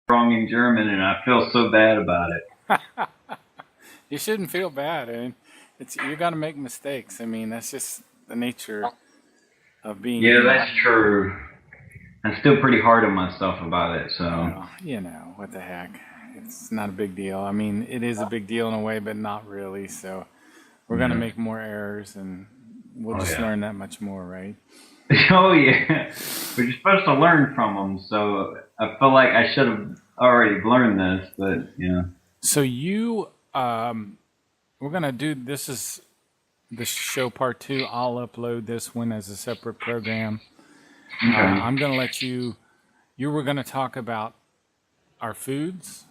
wrong in German, and I feel so bad about it. You shouldn't feel bad. I mean, you're gonna make mistakes. I mean, that's just the nature of being Yeah, human. that's true. I'm still pretty hard on myself about it, so. Well, what the heck? It's not a big deal. I mean, it is a big deal in a way, but not really. So we're gonna Yeah. make more errors, and we'll Oh, just yeah. learn that much more, right? Oh, yeah. But you're supposed to learn from them, so I feel like I should have already learned this, but, yeah. So we're gonna do this is the show part two. I'll upload this one as a separate program. Okay. I'm gonna let you. You were gonna talk about our foods.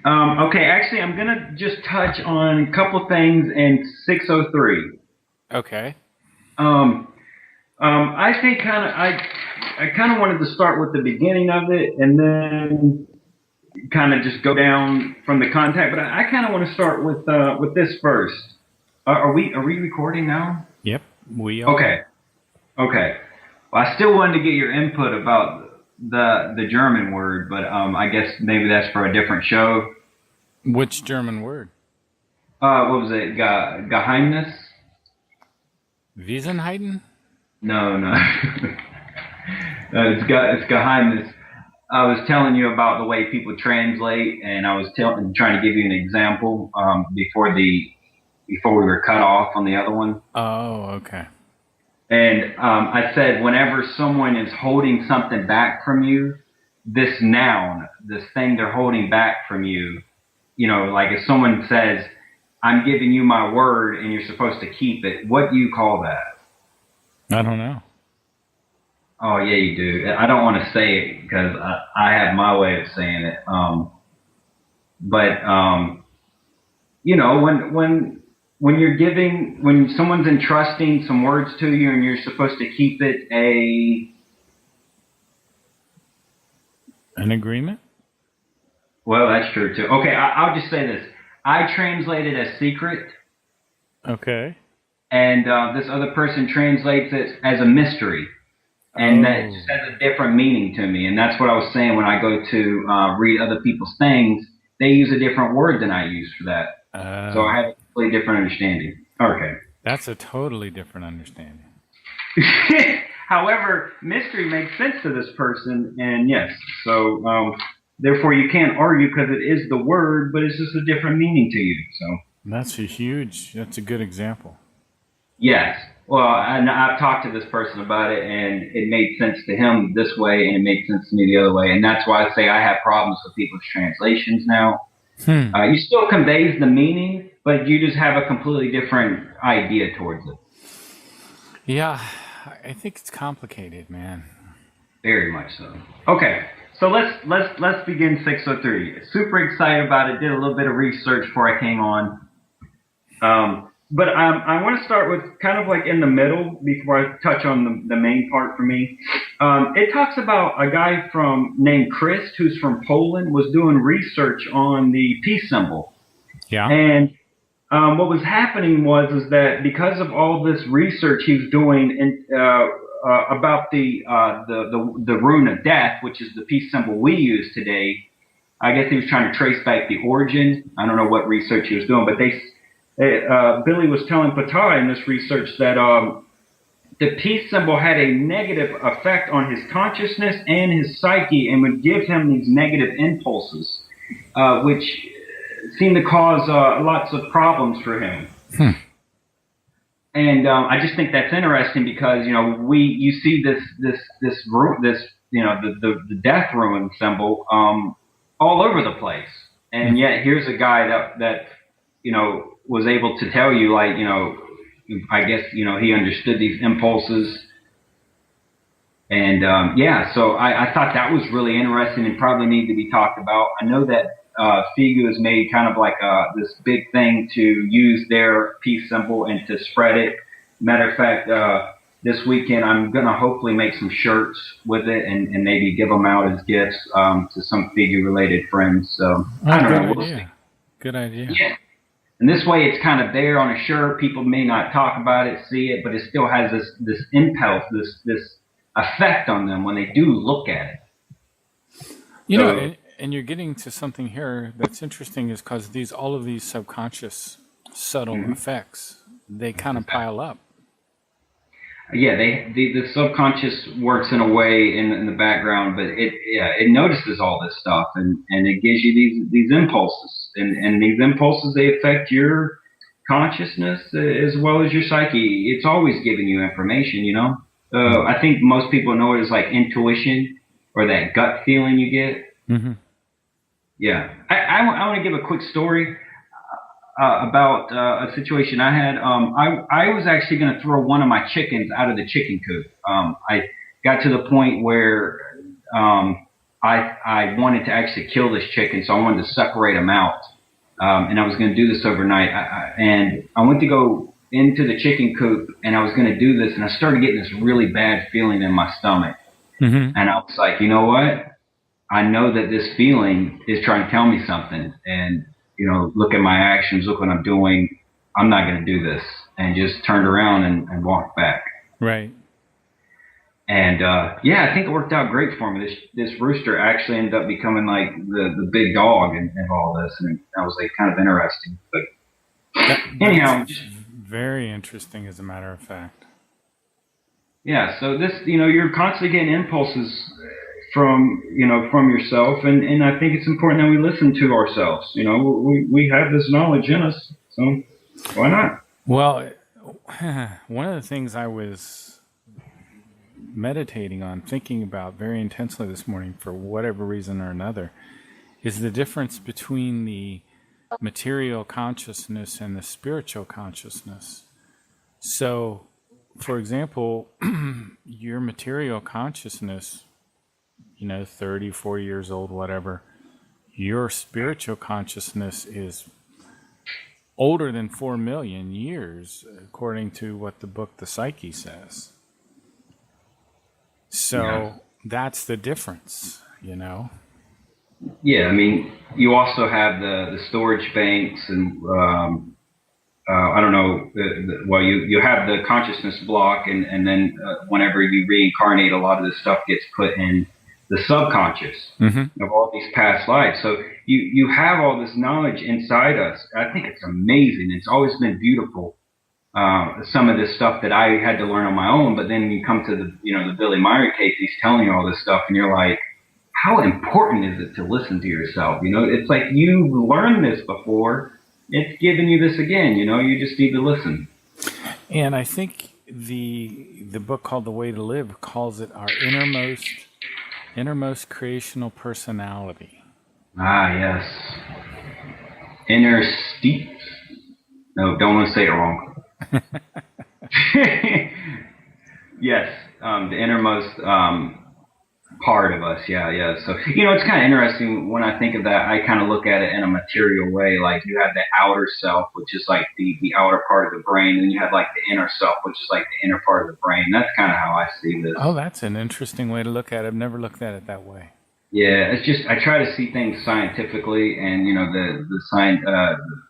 Okay, actually, I'm going to just touch on a couple things in 603. Okay. I think I kind of wanted to start with the beginning of it and then kind of just go down from the contact, but I kind of want to start with this first. Are we recording now? Yep. We are. Okay. Okay. Well, I still wanted to get your input about the German word, but I guess maybe that's for a different show. Which German word? What was it? Geheimnis? Wiesenheiten? No, no. It's Geheimnis. I was telling you about the way people translate, and I was trying to give you an example before we were cut off on the other one. Oh, okay. And I said, whenever someone is holding something back from you, this noun, this thing they're holding back from you, like if someone says, I'm giving you my word and you're supposed to keep it, what do you call that? I don't know. Oh, yeah, you do. I don't want to say it because I have my way of saying it. But when someone's entrusting some words to you and you're supposed to keep it an agreement? Well, that's true too. Okay, I'll just say this. I translate it as secret. Okay. And this other person translates it as a mystery. And that just has a different meaning to me. And that's what I was saying when I go to read other people's things. They use a different word than I use for that. So I have a completely different understanding. Okay. That's a totally different understanding. However, mystery makes sense to this person. And yes, so therefore you can't argue because it is the word, but it's just a different meaning to you. So that's a good example. Yes. Well, I've talked to this person about it, and it made sense to him this way, and it made sense to me the other way. And that's why I say I have problems with people's translations now. You still conveys the meaning, but you just have a completely different idea towards it. Yeah, I think it's complicated, man. Very much so. Okay, so let's begin 603. Super excited about it. Did a little bit of research before I came on. But I want to start with kind of like in the middle before I touch on the main part for me. It talks about a guy named Chris, who's from Poland, was doing research on the peace symbol. Yeah. And what was happening is that because of all this research he was doing about the rune of death, which is the peace symbol we use today, I guess he was trying to trace back the origin. I don't know what research he was doing, but Billy was telling Patah in this research that the peace symbol had a negative effect on his consciousness and his psyche and would give him these negative impulses, which seemed to cause lots of problems for him. And I just think that's interesting because you see this the death rune symbol all over the place, and yet here's a guy that was able to tell you, like, I guess, he understood these impulses. And, so I thought that was really interesting and probably need to be talked about. I know that Figu has made kind of like this big thing to use their peace symbol and to spread it. Matter of fact, this weekend I'm going to hopefully make some shirts with it and maybe give them out as gifts to some Figu-related friends. So, I don't know. We'll see. Good idea. Yeah. And this way it's kind of there on a shirt. People may not talk about it, see it, but it still has this impulse, this effect on them when they do look at it. You know, So, and you're getting to something here that's interesting is because all of these subconscious subtle mhm. effects, they kind of pile up. Yeah, the subconscious works in a way in the background, but it notices all this stuff, and it gives you these impulses, and these impulses, they affect your consciousness as well as your psyche. It's always giving you information, you know. I think most people know it as like intuition or that gut feeling you get. Mm-hmm. Yeah, I want to give a quick story about a situation I had. I was actually going to throw one of my chickens out of the chicken coop. I got to the point where I wanted to actually kill this chicken, so I wanted to separate them out. And I was going to do this overnight. And I went to go into the chicken coop, and I was going to do this, and I started getting this really bad feeling in my stomach. Mm-hmm. And I was like, you know what? I know that this feeling is trying to tell me something. And, you know, look at my actions, look what I'm doing. I'm not going to do this. And just turned around and walked back. Right. And, yeah, I think it worked out great for me. This rooster actually ended up becoming like the big dog in all this. And that was like kind of interesting. But That's anyhow, very interesting, as a matter of fact. yeah, so this, you know, you're constantly getting impulses from, you know, from yourself. And I think it's important that we listen to ourselves. You know, we have this knowledge in us. So why not? Well, one of the things I was meditating on, thinking about very intensely this morning for whatever reason or another, is the difference between the material consciousness and the spiritual consciousness. So, for example, your material consciousness, you know, 30, 40 years old, whatever, your spiritual consciousness is older than 4 million years, according to what the book The Psyche says. So Yeah. that's the difference, you know? Yeah, I mean, you also have the storage banks and I don't know. Well, you have the consciousness block, and then whenever you reincarnate, a lot of this stuff gets put in the subconscious Mm-hmm. of all these past lives. So you have all this knowledge inside us. I think it's amazing. It's always been beautiful. Some of this stuff that I had to learn on my own, but then you come to the Billy Meier case. He's telling you all this stuff, and you're like, how important is it to listen to yourself? You know, it's like you've learned this before. It's giving you this again. You know, you just need to listen. And I think the book called The Way to Live calls it our innermost creational personality. Ah, yes. Inner steep. No, don't want to say it wrong. Yes, the innermost part of us. Yeah, yeah. So, you know, it's kind of interesting when I think of that. I kind of look at it in a material way. Like you have the outer self, which is like the outer part of the brain, and you have like the inner self, which is like the inner part of the brain. That's kind of how I see this. Oh, that's an interesting way to look at it. I've never looked at it that way. Yeah, it's just I try to see things scientifically, and you know the science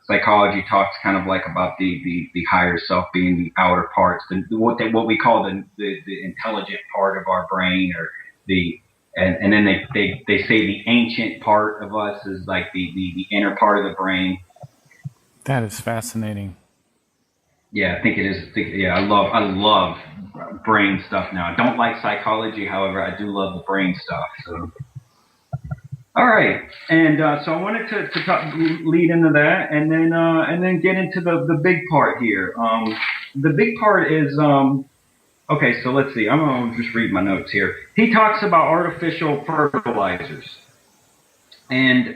psychology talks kind of like about the higher self being the outer parts, what we call the intelligent part of our brain, or the and then they say the ancient part of us is like the inner part of the brain. That is fascinating. Yeah, I think it is. Yeah, I love brain stuff now. I don't like psychology, however, I do love the brain stuff. So. All right, and so I wanted to lead into that, and then get into the big part here. The big part is okay. So let's see. I'm gonna just read my notes here. He talks about artificial fertilizers, and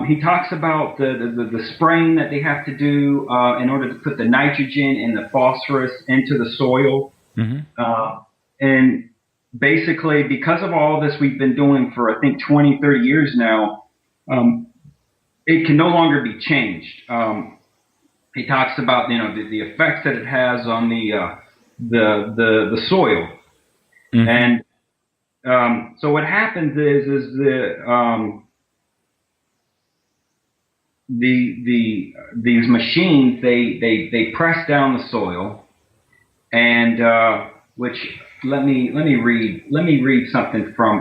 he talks about the spraying that they have to do in order to put the nitrogen and the phosphorus into the soil, and basically, because of all this we've been doing for, I think, 20, 30 years now, it can no longer be changed. He talks about, you know, the effects that it has on the soil. And so what happens is these machines, they press down the soil, and which let me read something from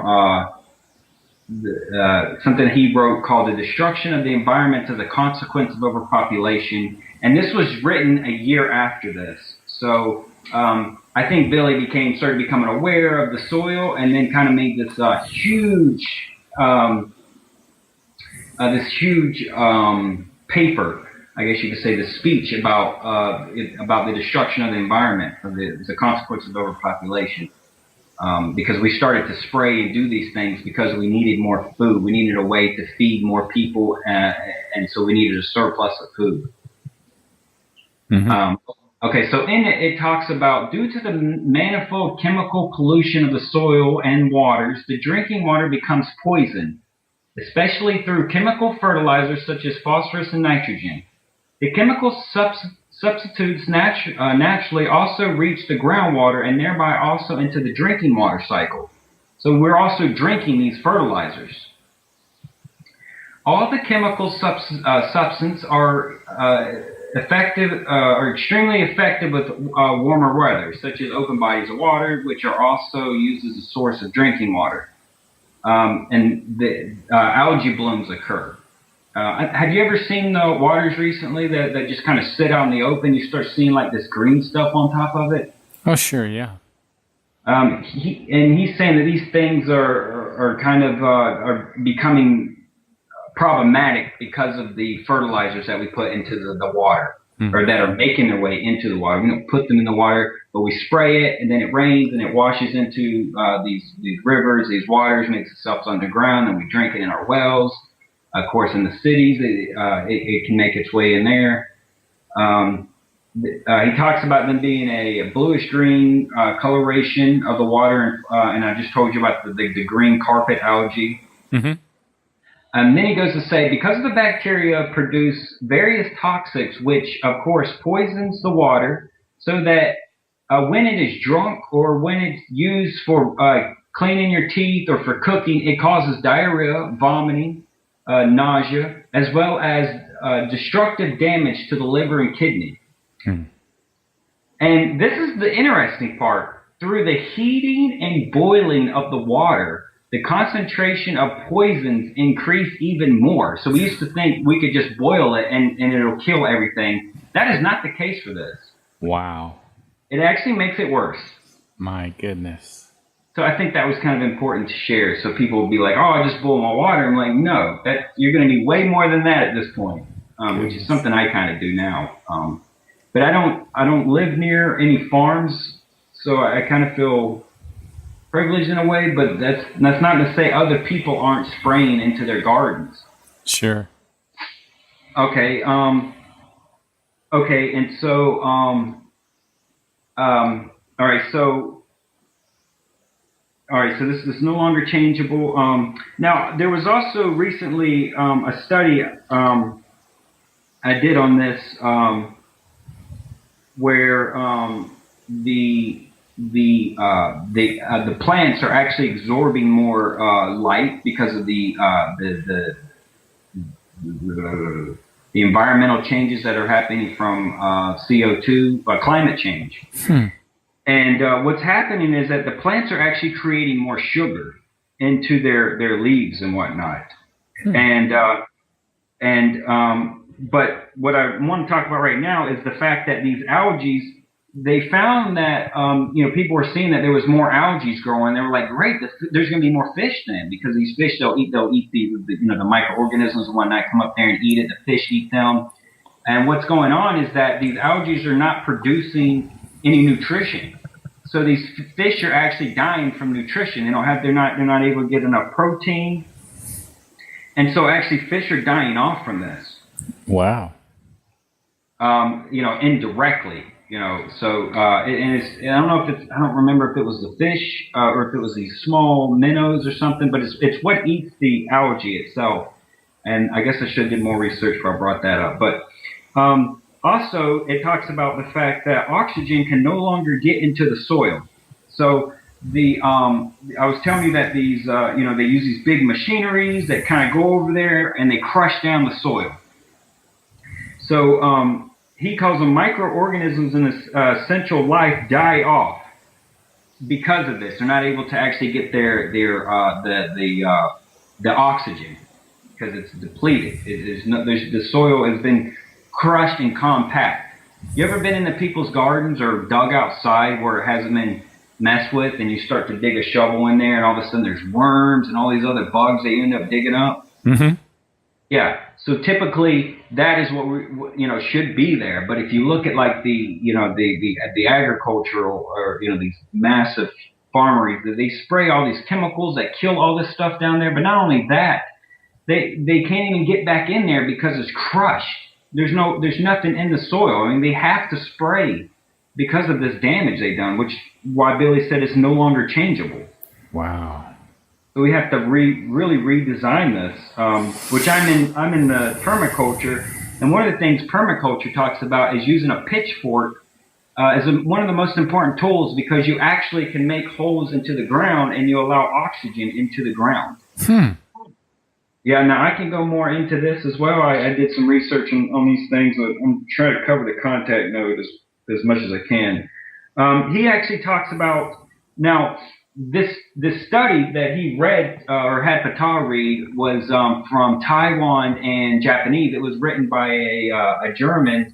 something he wrote called "The Destruction of the Environment as a Consequence of Overpopulation," and this was written a year after this. So I think Billy started becoming aware of the soil, and then kind of made this huge paper, I guess you could say, the speech about the destruction of the environment as a consequence of overpopulation. Because we started to spray and do these things because we needed more food. We needed a way to feed more people, and so we needed a surplus of food. Mm-hmm. Okay, so in it talks about, due to the manifold chemical pollution of the soil and waters, the drinking water becomes poisoned, especially through chemical fertilizers such as phosphorus and nitrogen. The chemical substitutes naturally also reach the groundwater and thereby also into the drinking water cycle. So we're also drinking these fertilizers. All the chemical substances are extremely effective with warmer weather, such as open bodies of water, which are also used as a source of drinking water. And the algae blooms occur. Have you ever seen the waters recently that just kind of sit out in the open? You start seeing like this green stuff on top of it. Oh, sure, yeah. He's saying that these things are kind of are becoming problematic because of the fertilizers that we put into the water, or that are making their way into the water. We don't put them in the water, but we spray it, and then it rains, and it washes into these rivers, these waters, makes itself underground, and we drink it in our wells. Of course, in the cities, it can make its way in there. He talks about them being a bluish-green coloration of the water, and I just told you about the green carpet algae. Mm-hmm. And then he goes to say, because the bacteria produce various toxics, which, of course, poisons the water, so that when it is drunk or when it's used for cleaning your teeth or for cooking, it causes diarrhea, vomiting, nausea, as well as destructive damage to the liver and kidney. And this is the interesting part. Through the heating and boiling of the water, the concentration of poisons increase even more. So we used to think we could just boil it and it'll kill everything. That is not the case for this. Wow. It actually makes it worse. My goodness. So I think that was kind of important to share. So people will be like, oh, I just boil my water. I'm like, no, you're going to need way more than that at this point, which is something I kind of do now. But I don't live near any farms, so I kind of feel privileged in a way, but that's not to say other people aren't spraying into their gardens. Sure. Okay. Okay. And so, all right. So this is no longer changeable. Now there was also recently a study I did on this where the plants are actually absorbing more light because of the environmental changes that are happening from CO2, climate change. And what's happening is that the plants are actually creating more sugar into their leaves and whatnot. But what I want to talk about right now is the fact that these algae, they found that, people were seeing that there was more algae growing. They were like, great, there's going to be more fish then, because these fish, they'll eat the microorganisms and whatnot, come up there and eat it. The fish eat them. And what's going on is that these algae are not producing any nutrition. So these fish are actually dying from nutrition. They're not able to get enough protein. And so actually fish are dying off from this. Wow. Indirectly. So I don't know I don't remember if it was the fish or if it was these small minnows or something, but it's what eats the algae itself. And I guess I should have did more research before I brought that up. But also, it talks about the fact that oxygen can no longer get into the soil. So I was telling you that these they use these big machineries that kind of go over there and they crush down the soil. So he calls them microorganisms in this essential life die off because of this. They're not able to actually get the the oxygen because it's depleted. The soil has been crushed and compact. You ever been into people's gardens or dug outside where it hasn't been messed with, and you start to dig a shovel in there, and all of a sudden there's worms and all these other bugs that you end up digging up? Mm-hmm. Yeah. So typically that is what we, should be there. But if you look at like the agricultural or, these massive farmeries, they spray all these chemicals that kill all this stuff down there. But not only that, they can't even get back in there because it's crushed. There's nothing in the soil. I mean, they have to spray because of this damage they've done, which why Billy said it's no longer changeable. Wow. So we have to really redesign this, which I'm in the permaculture, and one of the things permaculture talks about is using a pitchfork as one of the most important tools, because you actually can make holes into the ground and you allow oxygen into the ground. Yeah, now I can go more into this as well. I did some research on these things. I'm trying to cover the contact note as much as I can. He actually talks about now. This study that he read or had Patel read was from Taiwan and Japanese. It was written by a German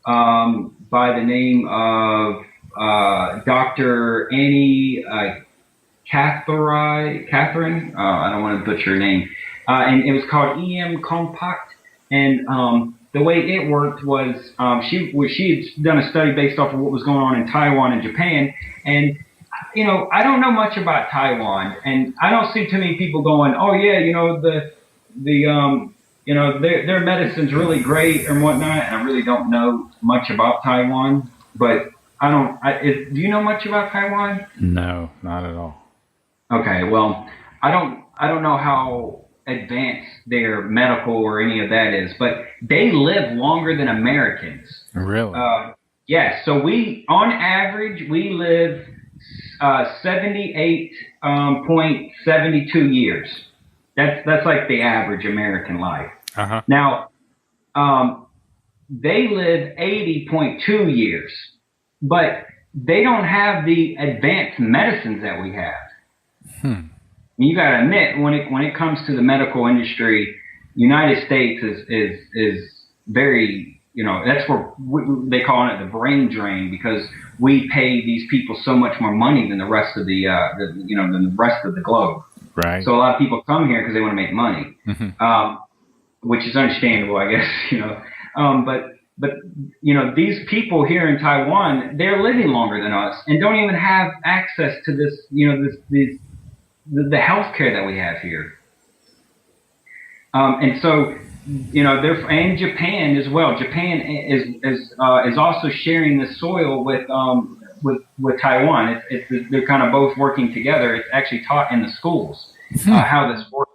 by the name of Dr. Annie Catherine. I don't want to butcher her name. And it was called EM Compact. And the way it worked was she had done a study based off of what was going on in Taiwan and Japan. And I don't know much about Taiwan, and I don't see too many people going, "Oh yeah, their medicine's really great and whatnot." And I really don't know much about Taiwan, but do you know much about Taiwan? No, not at all. Okay, well, I don't know how advanced their medical or any of that is, but they live longer than Americans. Really? Yeah. So on average, we live 78.72 years. That's like the average American life. Uh-huh. Now, they live 80.2 years, but they don't have the advanced medicines that we have. You got to admit, when it comes to the medical industry, United States is very, that's where they call it the brain drain, because we pay these people so much more money than the rest of the rest of the globe. Right. So a lot of people come here because they want to make money, which is understandable, I guess. But these people here in Taiwan, they're living longer than us and don't even have access to this, the healthcare that we have here. And so, and Japan as well. Japan is also sharing the soil with Taiwan. They're kind of both working together. It's actually taught in the schools how this works.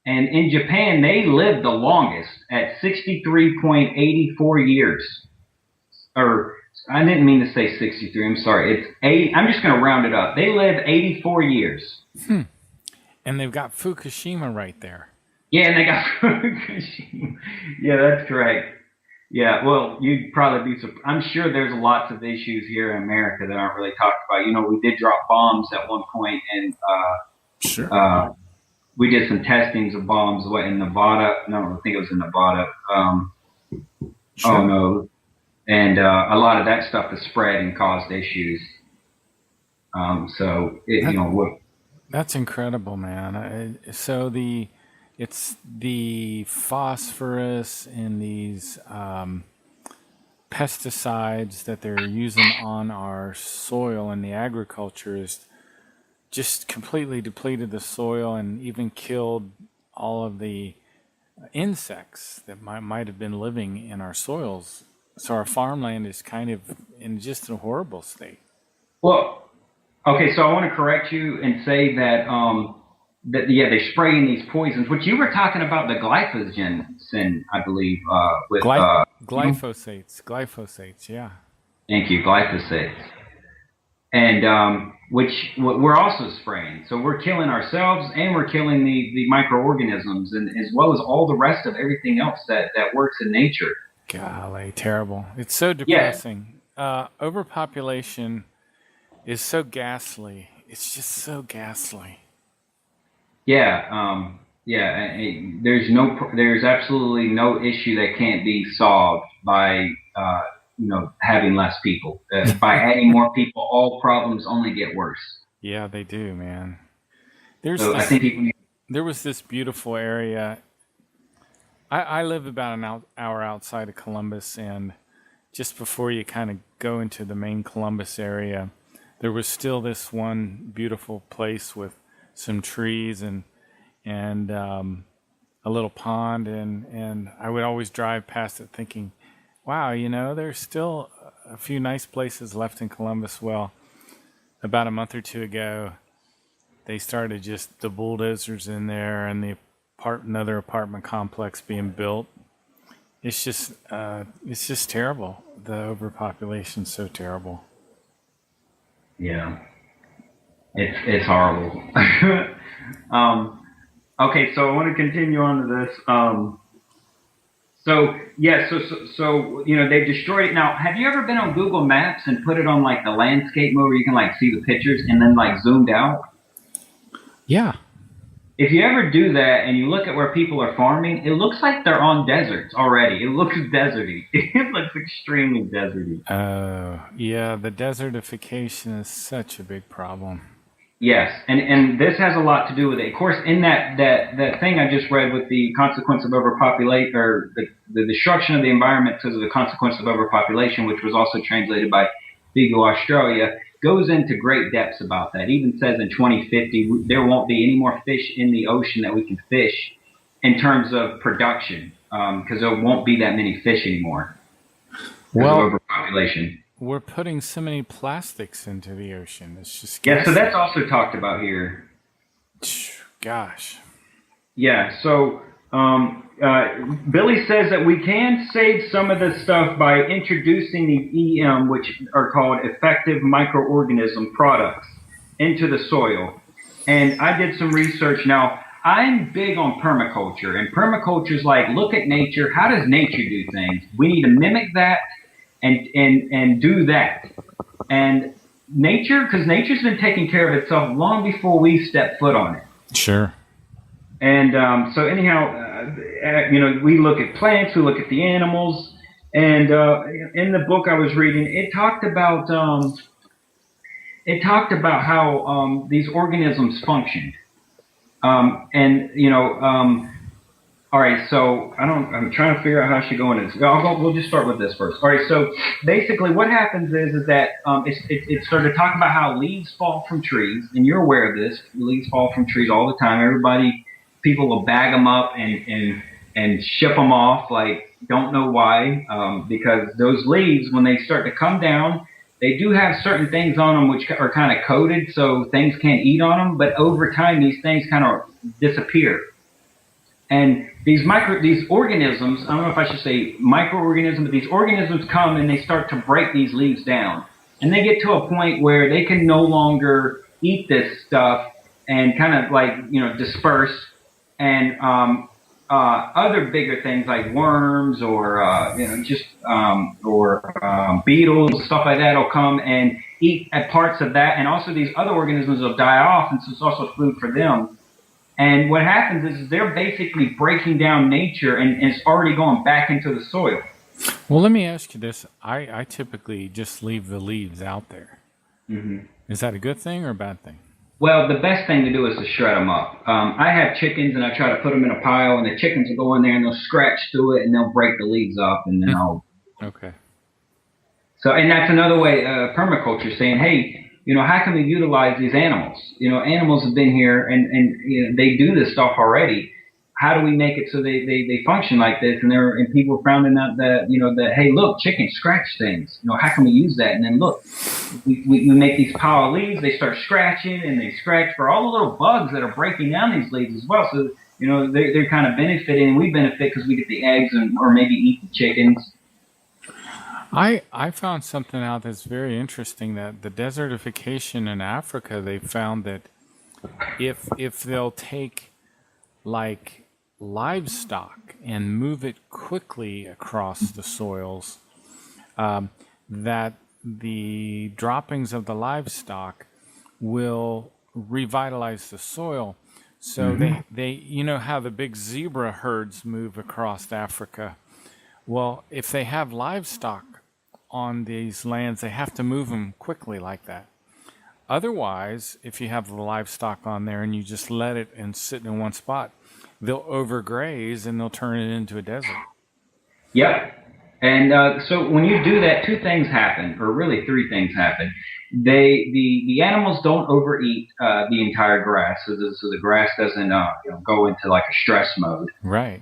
And in Japan, they live the longest at 63.84 years. Or I didn't mean to say 63. I'm sorry. It's 8. I'm just going to round it up. They live 84 years. And they've got Fukushima right there. Yeah, and they got Fukushima. Yeah, that's correct. Yeah, well, you'd probably be surprised. I'm sure there's lots of issues here in America that aren't really talked about. We did drop bombs at one point, and sure. We did some testings of bombs in Nevada. No, I think it was in Nevada. Sure. Oh, no. And a lot of that stuff has spread and caused issues. That's incredible, man. So it's the phosphorus in these pesticides that they're using on our soil, and the agriculture is just completely depleted the soil and even killed all of the insects that might have been living in our soils. So our farmland is kind of in just a horrible state. Well, okay, so I want to correct you and say that they're spraying these poisons, which you were talking about the glyphosate, I believe, with glyphosates, yeah. Thank you, glyphosate, and which we're also spraying. So we're killing ourselves, and we're killing the microorganisms, and as well as all the rest of everything else that works in nature. Golly, terrible! It's so depressing. Yeah. Overpopulation is so ghastly. It's just so ghastly. Yeah, there's absolutely no issue that can't be solved by, having less people. By adding more people, all problems only get worse. Yeah, they do, man. There's So I this. think people need. There was this beautiful area. I live about an hour outside of Columbus, and just before you kind of go into the main Columbus area, there was still this one beautiful place with some trees and a little pond, and I would always drive past it thinking, wow, there's still a few nice places left in Columbus. Well, about a month or two ago, they started just the bulldozers in there and another apartment complex being built. It's just terrible. The overpopulation's so terrible. Yeah, it's horrible. Okay, so I want to continue on to this. So yeah, they've destroyed it. Now, have you ever been on Google Maps and put it on like the landscape mode where you can like see the pictures and then like zoomed out? Yeah. If you ever do that and you look at where people are farming, it looks like they're on deserts already. It looks deserty. It looks extremely deserty. Yeah, the desertification is such a big problem. Yes, and this has a lot to do with it. Of course, in that thing I just read with the consequence of overpopulation, or the destruction of the environment because of the consequence of overpopulation, which was also translated by Vigo Australia, goes into great depths about that. It even says in 2050 there won't be any more fish in the ocean that we can fish in terms of production, because there won't be that many fish anymore because of Well, overpopulation. we're putting so many plastics into the ocean. It's just Yeah, so ghastly. that's also talked about here. Gosh. Yeah, so Billy says that we can save some of this stuff by introducing the EM, which are called effective microorganism products, into the soil. And I did some research. Now, I'm big on permaculture, and permaculture is like, look at nature. How does nature do things? We need to mimic that and do that. And nature, because nature's been taking care of itself long before we step foot on it. Sure. And so anyhow, we look at plants, we look at the animals, and in the book I was reading, it talked about how these organisms function. And all right, so I'm trying to figure out how I should go into this. We'll just start with this first. All right, so basically what happens is that it started to talk about how leaves fall from trees, and you're aware of this. Leaves fall from trees all the time. People will bag them up and ship them off, like, don't know why, because those leaves, when they start to come down, they do have certain things on them which are kind of coated, so things can't eat on them. But over time, these things kind of disappear. And these organisms, I don't know if I should say microorganisms, but these organisms come and they start to break these leaves down. And they get to a point where they can no longer eat this stuff and kind of like, disperse. And other bigger things like worms or, beetles, stuff like that will come and eat at parts of that. And also these other organisms will die off. And so it's also food for them. And what happens is they're basically breaking down nature, and it's already going back into the soil. Well, let me ask you this. I typically just leave the leaves out there. Mm-hmm. Is that a good thing or a bad thing? Well, the best thing to do is to shred them up. I have chickens, and I try to put them in a pile, and the chickens will go in there and they'll scratch through it, and they'll break the leaves up, and then I'll. Okay. So, and that's another way permaculture saying, hey, how can we utilize these animals? Animals have been here, and they do this stuff already. How do we make it so they function like this? And people found out that hey, look, chickens scratch things. How can we use that? And then look, we make these pile of leaves. They start scratching, and they scratch for all the little bugs that are breaking down these leaves as well. So they're kind of benefiting, and we benefit because we get the eggs or maybe eat the chickens. I found something out that's very interesting, that the desertification in Africa, they found that if they'll take like livestock and move it quickly across the soils, that the droppings of the livestock will revitalize the soil. So they you know how the big zebra herds move across Africa. Well, if they have livestock on these lands, they have to move them quickly like that. Otherwise, if you have the livestock on there and you just let it and sit in one spot, they'll overgraze and they'll turn it into a desert. Yep. And so when you do that, two things happen, or really three things happen. The animals don't overeat the entire grass, so the grass doesn't go into like a stress mode. Right.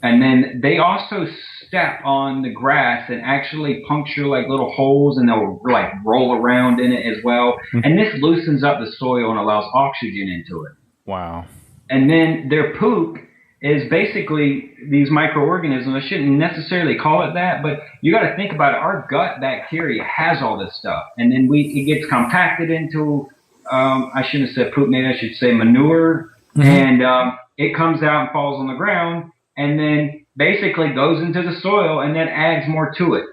And then they also step on the grass and actually puncture like little holes, and they'll like roll around in it as well. And this loosens up the soil and allows oxygen into it. Wow. And then their poop is basically these microorganisms. I shouldn't necessarily call it that, but you got to think about it. Our gut bacteria has all this stuff, and then it gets compacted into I shouldn't have said poop, maybe I should say manure, and it comes out and falls on the ground, and then basically goes into the soil, and then adds more to it.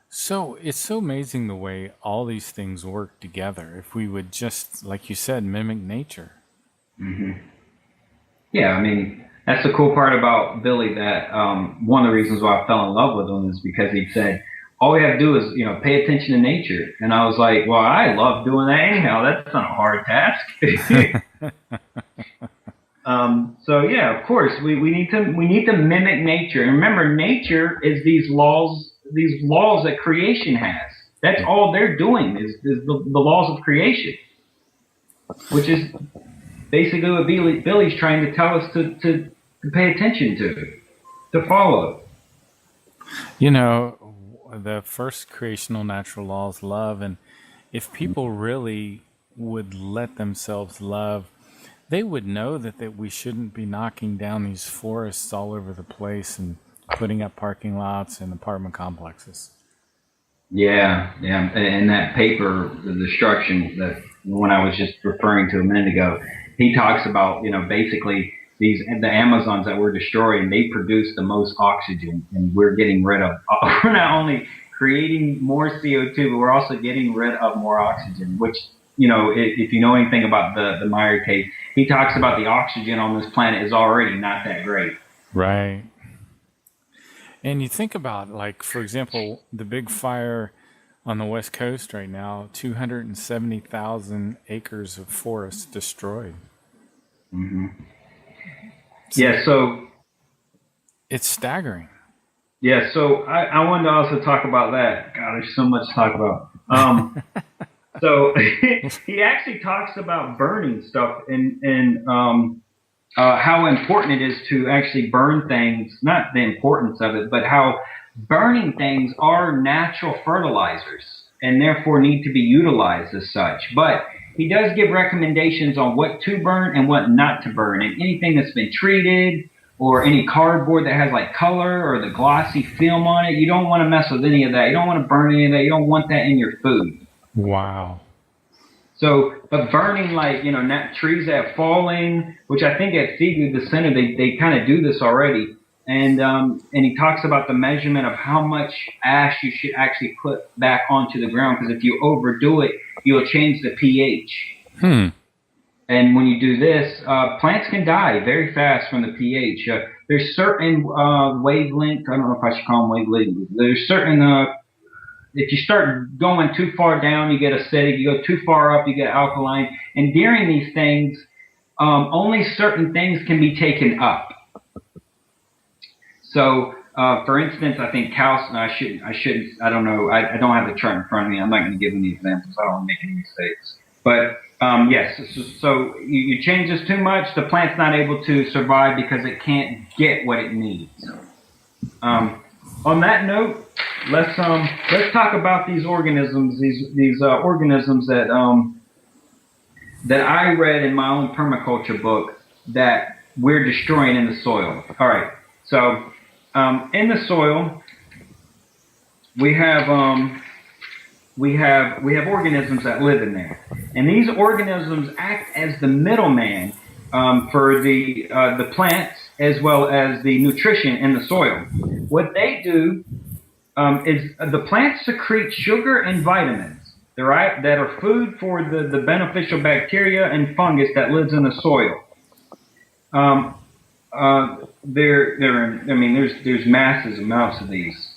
So it's so amazing the way all these things work together. If we would just, like you said, mimic nature. Yeah, I mean, that's the cool part about Billy, that one of the reasons why I fell in love with him is because he said, all we have to do is, pay attention to nature. And I was like, well, I love doing that anyhow. That's not a hard task. So yeah, of course, we need to mimic nature. And remember, nature is these laws that creation has. That's all they're doing is the laws of creation, which is basically what Billy's trying to tell us to pay attention to follow. The first creational natural law is love, and if people really would let themselves love, they would know that we shouldn't be knocking down these forests all over the place and putting up parking lots and apartment complexes. Yeah. And that paper, the destruction, that one I was just referring to a minute ago, he talks about, basically the Amazons that we're destroying, they produce the most oxygen, and we're getting rid of, we're not only creating more CO2, but we're also getting rid of more oxygen, which, if you know anything about the Meier case, he talks about the oxygen on this planet is already not that great. Right. And you think about, like, for example, the big fire on the West Coast right now, 270,000 acres of forest destroyed. Yeah, so it's staggering. Yeah, so I wanted to also talk about that. God, there's so much to talk about. So he actually talks about burning stuff and how important it is to actually burn things, not the importance of it, but how burning things are natural fertilizers and therefore need to be utilized as such. But he does give recommendations on what to burn and what not to burn. And anything that's been treated or any cardboard that has like color or the glossy film on it, you don't want to mess with any of that. You don't want to burn any of that. You don't want that in your food. Wow. So, but burning like, trees that are falling, which I think at Seafood, the center, they kind of do this already. And he talks about the measurement of how much ash you should actually put back onto the ground, because if you overdo it, you'll change the pH. And when you do this, plants can die very fast from the pH. There's certain wavelength, I don't know if I should call them wavelength. There's certain, if you start going too far down, you get acidic. You go too far up, you get alkaline. And during these things, only certain things can be taken up. So, for instance, I think calcium, I don't know, I don't have the chart in front of me. I'm not going to give any examples. I don't want to make any mistakes. But, yes, so you change this too much, the plant's not able to survive because it can't get what it needs. On that note, let's talk about these organisms, these organisms that I read in my own permaculture book that we're destroying in the soil. All right, so in the soil we have organisms that live in there, and these organisms act as the middleman for the plants as well as the nutrition in the soil. What they do is the plants secrete sugar and vitamins, that are food for the beneficial bacteria and fungus that lives in the soil. I mean, there's massive amounts of these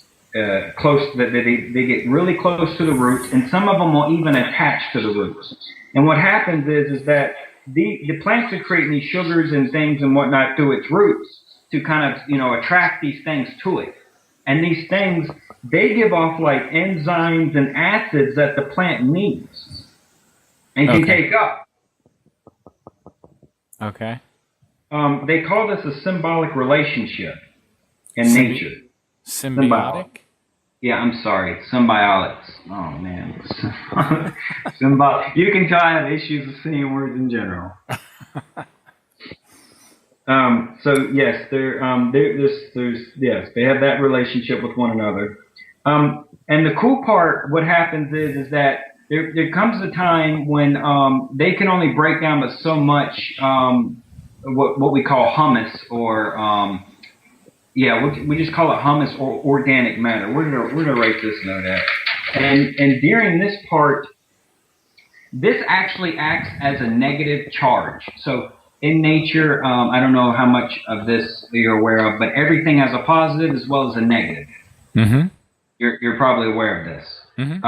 close that they get really close to the roots, and some of them will even attach to the roots. And what happens is that the plants are creating these sugars and things and whatnot through its roots to kind of attract these things to it. And these things, they give off like enzymes and acids that the plant needs and can take up. Okay. They call this a symbiotic relationship in nature. Symbiotic? Yeah, I'm sorry. Symbiotics. Oh, man. You can tell I have issues with saying words in general. So yes, they have that relationship with one another. And the cool part, what happens is that there comes a time when they can only break down but so much what we call humus, or we just call it humus or organic matter. We're gonna write this note out. And during this part, this actually acts as a negative charge. So in nature, I don't know how much of this you're aware of, but everything has a positive as well as a negative. Mm-hmm. You're probably aware of this. Mm-hmm.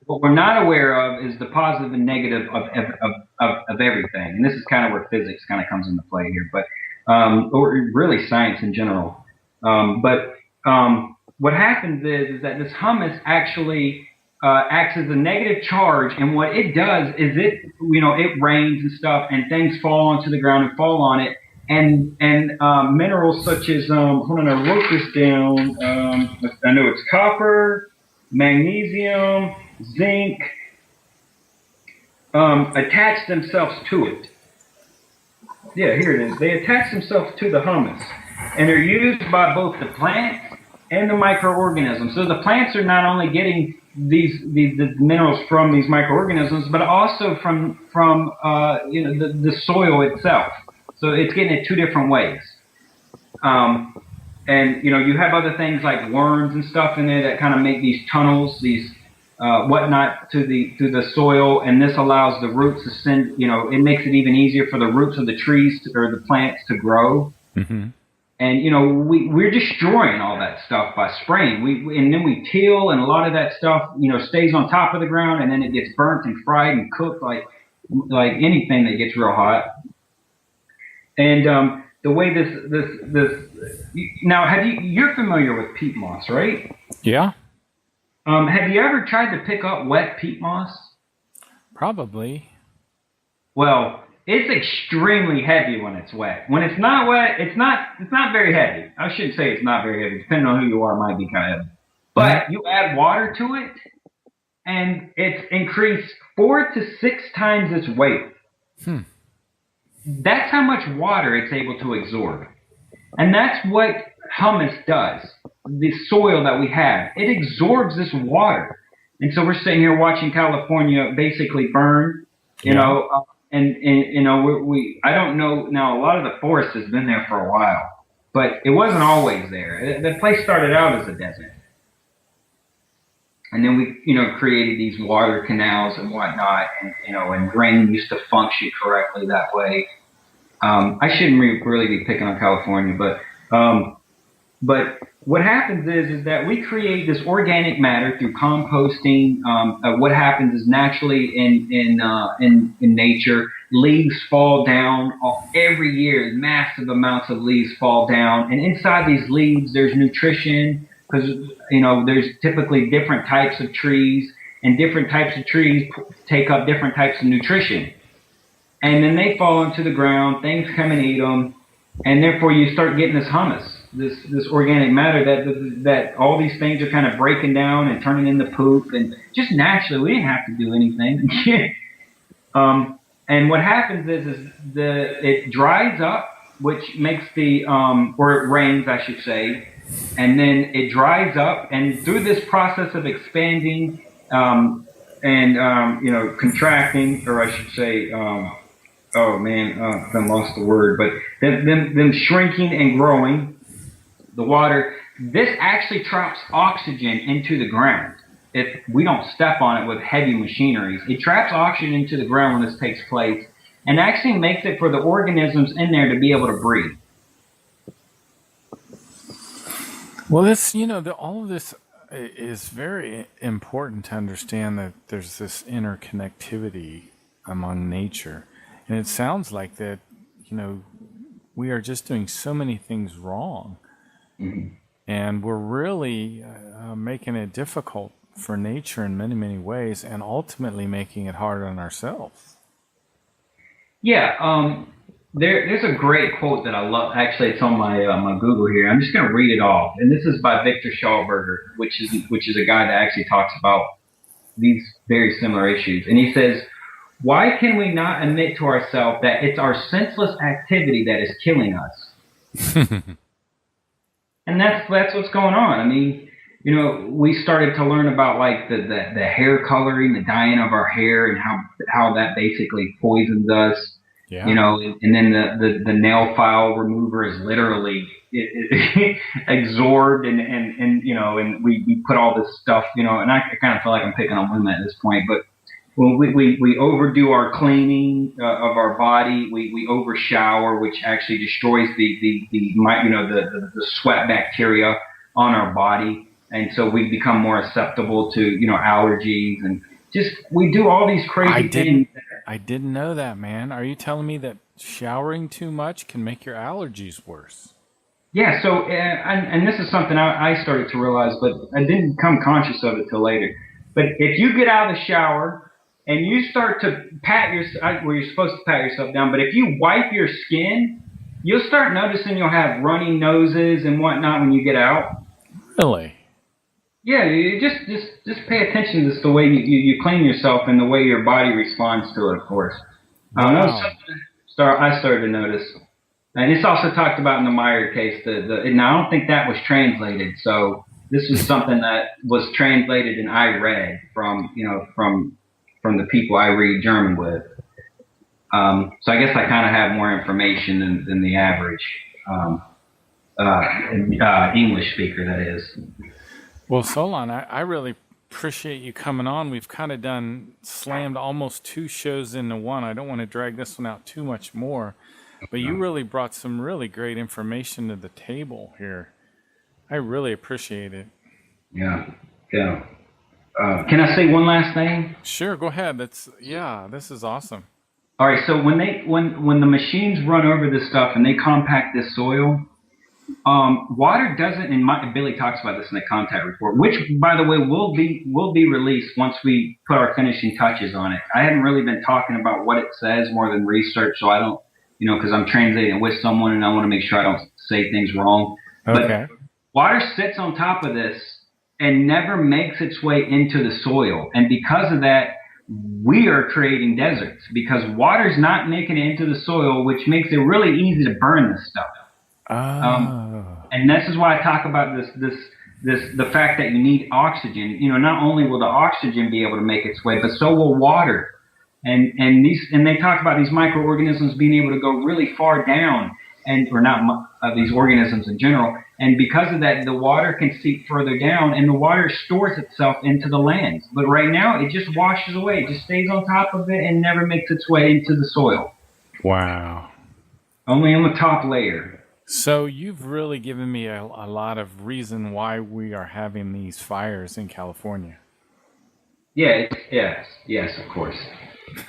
What we're not aware of is the positive and negative of everything. And this is kind of where physics kind of comes into play here, but or really science in general. But what happens is that this humus actually acts as a negative charge, and what it does is it rains and stuff, and things fall onto the ground and fall on it, and minerals such as hold on, I wrote this down. I know it's copper, magnesium, zinc, attach themselves to it. Yeah, here it is. They attach themselves to the humus, and they're used by both the plants and the microorganisms. So the plants are not only getting these minerals from these microorganisms, but also from the soil itself. So it's getting it two different ways. And you have other things like worms and stuff in there that kind of make these tunnels, these whatnot to the soil, and this allows the roots to send. It makes it even easier for the roots of the trees or the plants to grow. Mm-hmm. And we're destroying all that stuff by spraying. And then we till, and a lot of that stuff stays on top of the ground, and then it gets burnt and fried and cooked like anything that gets real hot. And the way this now, you're familiar with peat moss, right? Yeah. Have you ever tried to pick up wet peat moss? Probably. Well, it's extremely heavy when it's wet. When it's not wet, it's not very heavy. I shouldn't say it's not very heavy. Depending on who you are, it might be kind of heavy. But you add water to it, and it's increased 4 to 6 times its weight. That's how much water it's able to absorb. And that's what humus does. The soil that we have, it absorbs this water. And so we're sitting here watching California basically burn, And I don't know now. A lot of the forest has been there for a while, but it wasn't always there. The place started out as a desert, and then we created these water canals and whatnot, and rain used to function correctly that way. I shouldn't really be picking on California, but what happens is that we create this organic matter through composting. What happens is naturally in nature, leaves fall down every year. Massive amounts of leaves fall down, and inside these leaves, there's nutrition because there's typically different types of trees, and different types of trees take up different types of nutrition, and then they fall into the ground. Things come and eat them, and therefore you start getting this humus. This organic matter that all these things are kind of breaking down and turning into poop, and just naturally we didn't have to do anything. And what happens is it dries up, which makes or it rains, I should say, and then it dries up, and through this process of expanding and contracting, or I should say, I lost the word, but them shrinking and growing. The water, this actually traps oxygen into the ground. if we don't step on it with heavy machineries. It traps oxygen into the ground when this takes place and actually makes it for the organisms in there to be able to breathe. Well, this, all of this is very important to understand that there's this interconnectivity among nature. And it sounds like that, we are just doing so many things wrong. Mm-hmm. And we're really making it difficult for nature in many, many ways, and ultimately making it hard on ourselves. Yeah, there's a great quote that I love. Actually, it's on my Google here. I'm just going to read it off, and this is by Victor Schauberger, which is a guy that actually talks about these very similar issues. And he says, "Why can we not admit to ourselves that it's our senseless activity that is killing us?" And that's what's going on. I mean, we started to learn about like the hair coloring, the dyeing of our hair, and how that basically poisons us. Yeah. And then the nail file remover is literally absorbed and we put all this stuff, and I kind of feel like I'm picking on women at this point, but when we overdo our cleaning of our body, we over shower, which actually destroys the sweat bacteria on our body, and so we become more susceptible to allergies, and just we do all these crazy things. I didn't know that, man. Are you telling me that showering too much can make your allergies worse? Yeah. So and this is something I started to realize, but I didn't become conscious of it till later. But if you get out of the shower and you start to pat yourself, well, you're supposed to pat yourself down, but if you wipe your skin, you'll start noticing you'll have runny noses and whatnot when you get out. Really? Yeah, you just pay attention to this, the way you clean yourself and the way your body responds to it, of course. Wow. That was something I started to notice. And it's also talked about in the Meier case. And I don't think that was translated, so this was something that was translated and I read from the people I read German with. So I guess I kind of have more information than the average English speaker, that is. Well, Solon, I really appreciate you coming on. We've kind of slammed almost 2 shows into one. I don't want to drag this one out too much more, but you really brought some really great information to the table here. I really appreciate it. Yeah. Can I say one last thing? Sure, go ahead. This is awesome. All right, so when the machines run over this stuff and they compact this soil, water doesn't. And Billy talks about this in the contact report, which, by the way, will be released once we put our finishing touches on it. I haven't really been talking about what it says more than research, so I don't, because I'm translating with someone and I want to make sure I don't say things wrong. Okay. But water sits on top of this and never makes its way into the soil, and because of that, we are creating deserts because water's not making it into the soil, which makes it really easy to burn this stuff. And this is why I talk about the fact that you need oxygen. Not only will the oxygen be able to make its way, but so will water. And they talk about these microorganisms being able to go really far down, or not these organisms in general. And because of that, the water can seep further down, and the water stores itself into the land. But right now, it just washes away. It just stays on top of it and never makes its way into the soil. Wow. Only on the top layer. So you've really given me a lot of reason why we are having these fires in California. Yes, of course.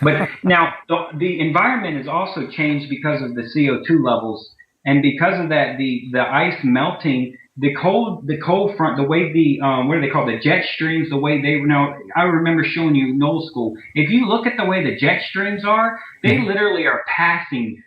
But now the environment has also changed because of the CO2 levels, and because of that, the ice melting, the cold front, the way what are they called, the jet streams, the way they now. I remember showing you in old school. If you look at the way the jet streams are, they literally are passing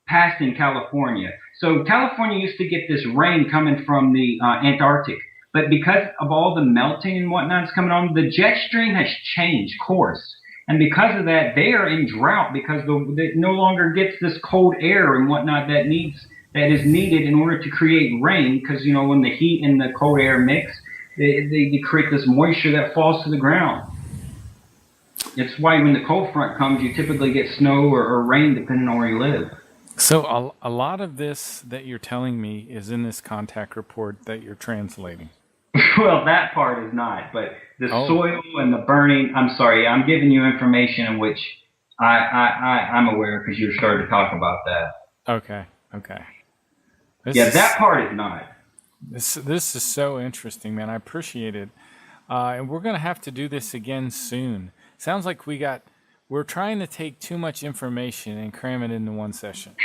California. So California used to get this rain coming from the Antarctic, but because of all the melting and whatnot that's coming on, the jet stream has changed course. And because of that, they are in drought because it no longer gets this cold air and whatnot that is needed in order to create rain. Because when the heat and the cold air mix, they create this moisture that falls to the ground. It's why when the cold front comes, you typically get snow or rain depending on where you live. So a lot of this that you're telling me is in this contact report that you're translating. Well, that part is not, but the Oh, soil and the burning. I'm sorry, I'm giving you information in which I'm aware because you started to talk about that. okay, okay. This Yeah, is that part is not. this is so interesting, man. I appreciate it. And we're gonna have to do this again soon. Sounds like we're trying to take too much information and cram it into one session.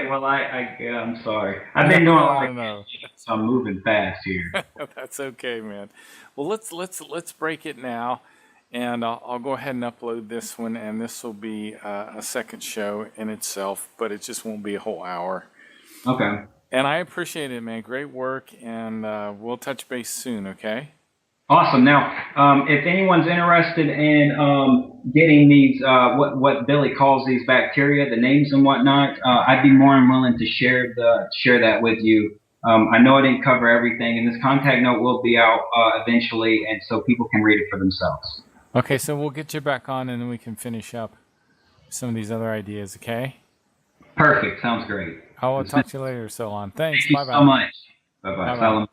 Well, yeah, I'm sorry. I've No, been doing a lot of no, no. so I'm moving fast here. That's okay, man. Well, let's break it now, and I'll go ahead and upload this one, and this will be a second show in itself, but it just won't be a whole hour. Okay. And I appreciate it, man. Great work, and we'll touch base soon. Okay. Awesome. Now, if anyone's interested in getting these, what Billy calls these bacteria, the names and whatnot, I'd be more than willing to share that with you. I know I didn't cover everything, and this contact note will be out eventually, and so people can read it for themselves. Okay, so we'll get you back on, and then we can finish up some of these other ideas. Okay. Perfect. Sounds great. I will talk to you later, Solon. Thanks. Thank you Bye so bye. much. Bye Bye bye. bye. Salam.